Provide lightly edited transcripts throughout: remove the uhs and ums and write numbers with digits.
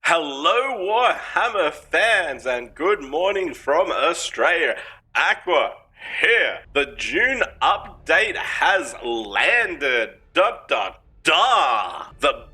Hello, Warhammer fans, and good morning from Australia. Aqua here. The June update has landed. The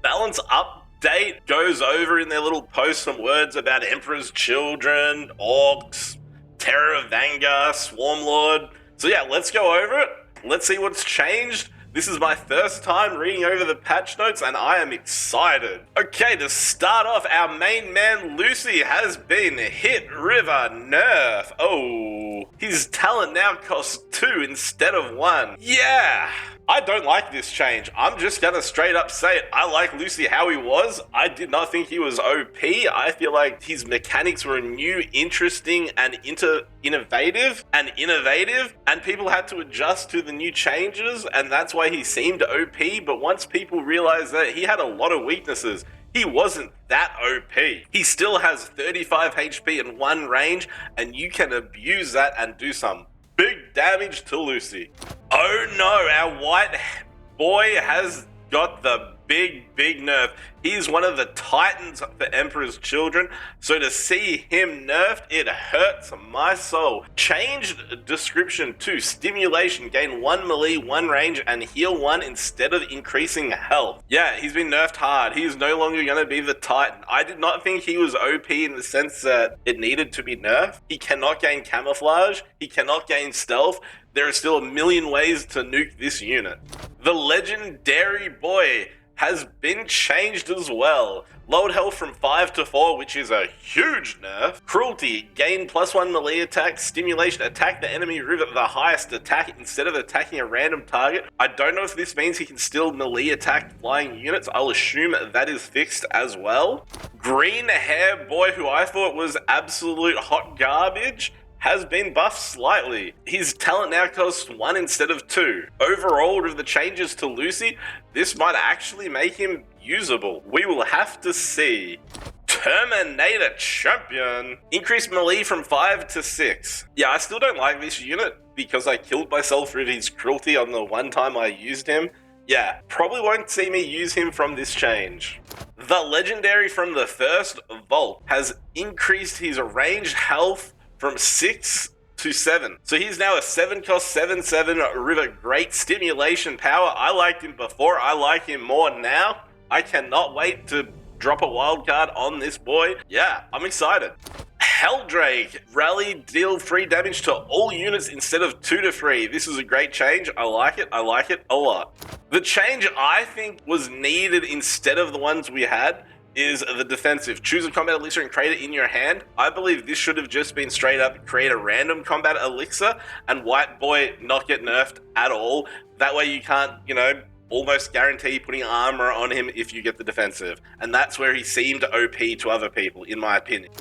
balance update goes over in their little post some words about Emperor's Children, Orcs, Terror of Vanguard, Swarmlord. So yeah, let's go over it. Let's see what's changed. This is my first time reading over the patch notes and I am excited. Okay, to start off, our main man Lucy has been hit river nerf. Oh, his talent now costs 2 instead of 1. Yeah, I don't like this change. I'm just gonna straight up say it. I like Lucy how he was. I did not think he was OP. I feel like his mechanics were new, interesting, and innovative, and people had to adjust to the new changes, and that's why he seemed OP. But once people realized that he had a lot of weaknesses, he wasn't that OP. He still has 35 HP and 1 range, and you can abuse that and do some big damage to Lucy. Oh no, our white boy has got the big nerf. He's one of the titans for Emperor's Children, so to see him nerfed, it hurts my soul. Changed description to stimulation, gain 1 melee, 1 range, and heal 1 instead of increasing health. Yeah, he's been nerfed hard. He is no longer going to be the titan. I did not think he was OP in the sense that it needed to be nerfed. He cannot gain camouflage, he cannot gain stealth. There are still a million ways to nuke this unit. The legendary boy has been changed as well. Lowered health from 5 to 4, which is a huge nerf. Cruelty, gain +1 melee attack. Stimulation, attack the enemy with the highest attack instead of attacking a random target. I don't know if this means he can still melee attack flying units. I'll assume that is fixed as well. Green hair boy, who I thought was absolute hot garbage, has been buffed slightly. His talent now costs 1 instead of 2. Overall, with the changes to Lucy, this might actually make him usable. We will have to see. Terminator Champion. Increased melee from 5 to 6. Yeah, I still don't like this unit because I killed myself with his cruelty on the one time I used him. Yeah, probably won't see me use him from this change. The legendary from the first vault has increased his ranged health from 6 to 7. So he's now a 7 cost 7/7 with a great stimulation power. I liked him before, I like him more now. I cannot wait to drop a wild card on this boy. Yeah, I'm excited. Helldrake, rally, deal 3 damage to all units instead of 2 to 3. This is a great change. I like it a lot. The change I think was needed instead of the ones we had is the defensive. Choose a combat elixir and create it in your hand. I believe this should have just been straight up create a random combat elixir and white boy not get nerfed at all. That way you can't, almost guarantee putting armor on him if you get the defensive. And that's where he seemed OP to other people, in my opinion.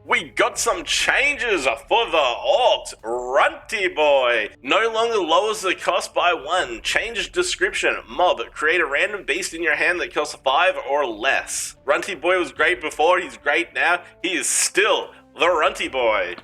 We got some changes for the Orcs. Runty Boy no longer lowers the cost by 1. Change description. Mob, create a random beast in your hand that costs 5 or less. Runty Boy was great before, he's great now. He is still the Runty Boy.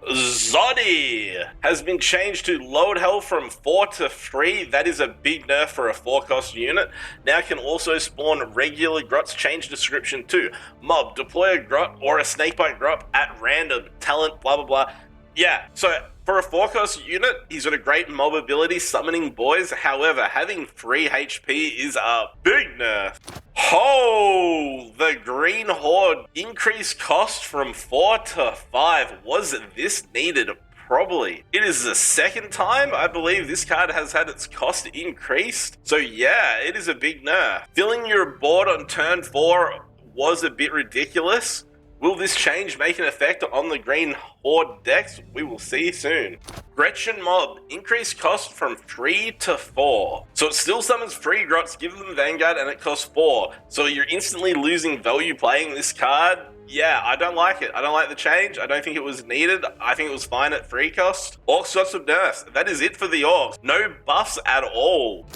Zoddy has been changed to lowered health from 4 to 3. That is a big nerf for a 4 cost unit. Now can also spawn regular grots. Change description to mob, deploy a grot or a snakebite grot at random. Talent, blah blah blah. Yeah, so for a 4 cost unit, he's got a great mob ability, summoning boys. However, having 3 HP is a big nerf. Oh, the Green Horde. Increased cost from 4 to 5. Was this needed? Probably. It is the second time I believe this card has had its cost increased. So yeah, it is a big nerf. Filling your board on turn 4 was a bit ridiculous. Will this change make an effect on the Green Horde decks? We will see soon. Gretchen Mob, increased cost from 3 to 4. So it still summons 3 grots, give them Vanguard, and it costs 4. So you're instantly losing value playing this card. Yeah, I don't like it. I don't like the change. I don't think it was needed. I think it was fine at 3 cost. Orcs got some nerfs. That is it for the Orcs. No buffs at all.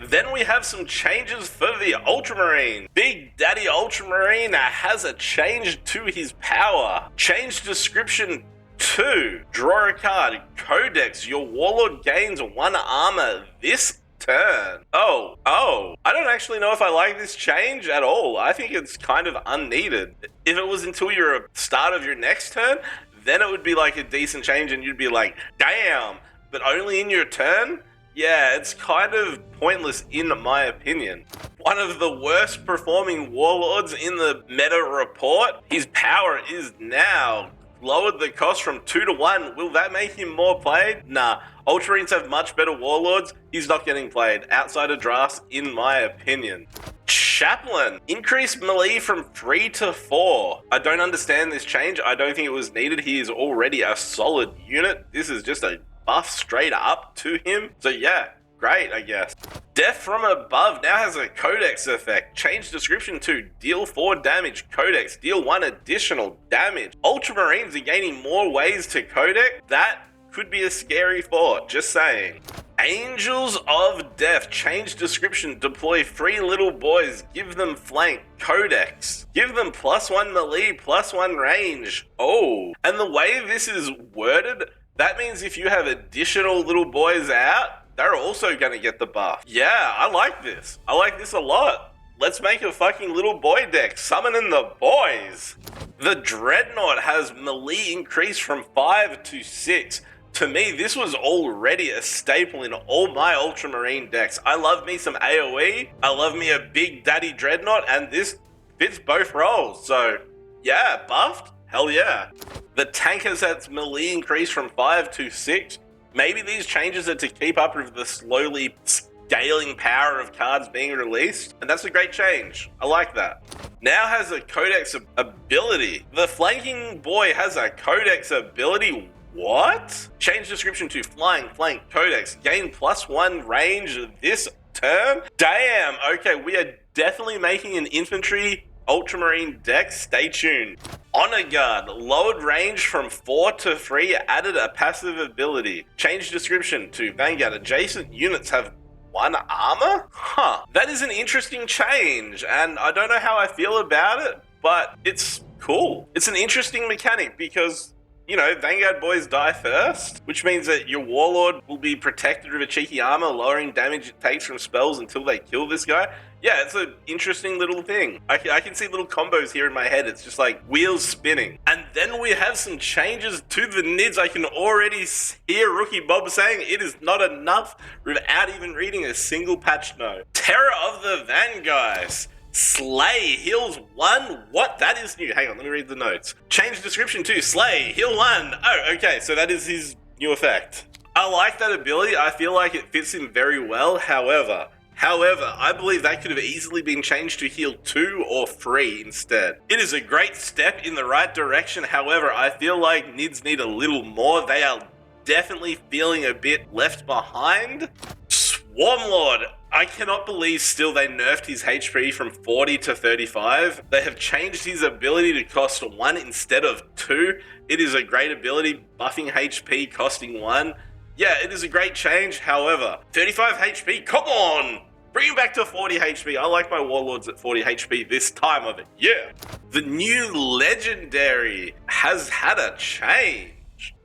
Then we have some changes for the Ultramarine. Big Daddy Ultramarine has a change to his power. Change description 2. Draw a card. Codex. Your Warlord gains 1 armor this turn. Oh, I don't actually know if I like this change at all. I think it's kind of unneeded. If it was until your start of your next turn, then it would be like a decent change and you'd be like, damn, but only in your turn? Yeah, it's kind of pointless in my opinion. One of the worst performing warlords in the meta report, his power is now lowered the cost from 2 to 1. Will that make him more played? Nah. Ultramarines have much better warlords. He's not getting played outside of drafts, in my opinion. Chaplain. Increased melee from 3 to 4. I don't understand this change. I don't think it was needed. He is already a solid unit. This is just a buff straight up to him. So yeah, great, I guess. Death from above now has a codex effect. Change description to deal 4 damage codex, deal 1 additional damage. Ultramarines are gaining more ways to codex. That could be a scary thought, just saying. Angels of Death, change description, deploy 3 little boys, give them flank, codex. Give them +1 melee, +1 range. Oh, and the way this is worded, that means if you have additional little boys out, they're also gonna get the buff. Yeah, I like this. I like this a lot. Let's make a fucking little boy deck, summoning the boys. The Dreadnought has melee increase from 5 to 6. To me, this was already a staple in all my Ultramarine decks. I love me some AoE, I love me a big daddy Dreadnought, and this fits both roles. So, yeah, buffed? Hell yeah. The tank has its melee increase from 5 to 6. Maybe these changes are to keep up with the slowly scaling power of cards being released, and that's a great change. I like that. Now has a codex ability. The flanking boy has a codex ability. What? Change description to flying flank codex. Gain +1 range this turn? Damn, okay, we are definitely making an infantry Ultramarine deck. Stay tuned. Honor Guard, lowered range from 4 to 3, added a passive ability. Change description to Vanguard. Adjacent units have 1 armor? Huh. That is an interesting change, and I don't know how I feel about it, but it's cool. It's an interesting mechanic because, you know, Vanguard boys die first, which means that your Warlord will be protected with a cheeky armor, lowering damage it takes from spells until they kill this guy. Yeah, it's an interesting little thing. I can see little combos here in my head. It's just like wheels spinning. And then we have some changes to the nids. I can already hear Rookie Bob saying it is not enough without even reading a single patch note. Terror of the Vanguards. Slay, heals 1. What? That is new. Hang on, let me read the notes. Change description to Slay, heal 1. Oh, okay, so that is his new effect. I like that ability. I feel like it fits him very well. However, I believe that could have easily been changed to heal 2 or 3 instead. It is a great step in the right direction. However, I feel like nids need a little more. They are definitely feeling a bit left behind. Swarmlord. I cannot believe still they nerfed his HP from 40 to 35. They have changed his ability to cost 1 instead of 2. It is a great ability, buffing HP, costing 1. Yeah, it is a great change. However, 35 HP, come on! Bring him back to 40 HP. I like my Warlords at 40 HP this time of it. Yeah. The new Legendary has had a change.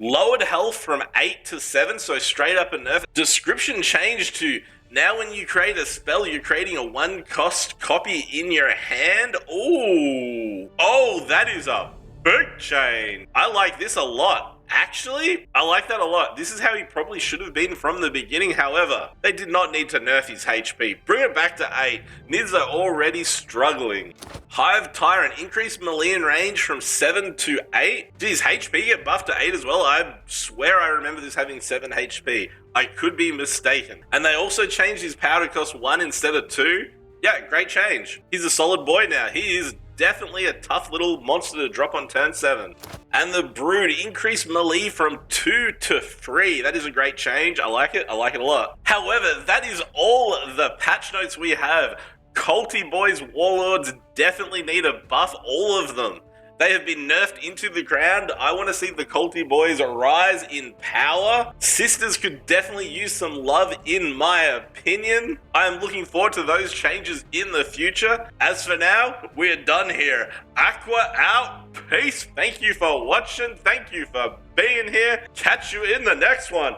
Lowered health from 8 to 7, so straight up a nerf. Description changed to now when you create a spell, you're creating a 1 cost copy in your hand. Ooh. Oh, that is a big change. I like this a lot. Actually, I like that a lot. This is how he probably should have been from the beginning. However, they did not need to nerf his HP. Bring it back to 8. Nids are already struggling. Hive Tyrant, increased melee and range from 7 to 8. Did his HP get buffed to 8 as well? I swear I remember this having 7 HP. I could be mistaken. And they also changed his power to cost 1 instead of 2. Yeah, great change. He's a solid boy now. He is definitely a tough little monster to drop on turn 7. And the Brood, increased melee from 2 to 3. That is a great change. I like it. I like it a lot. However, that is all the patch notes we have. Culty Boys Warlords definitely need a buff, all of them. They have been nerfed into the ground. I want to see the Culty Boys rise in power. Sisters could definitely use some love in my opinion. I am looking forward to those changes in the future. As for now, we're done here. Aqua out. Peace. Thank you for watching. Thank you for being here. Catch you in the next one.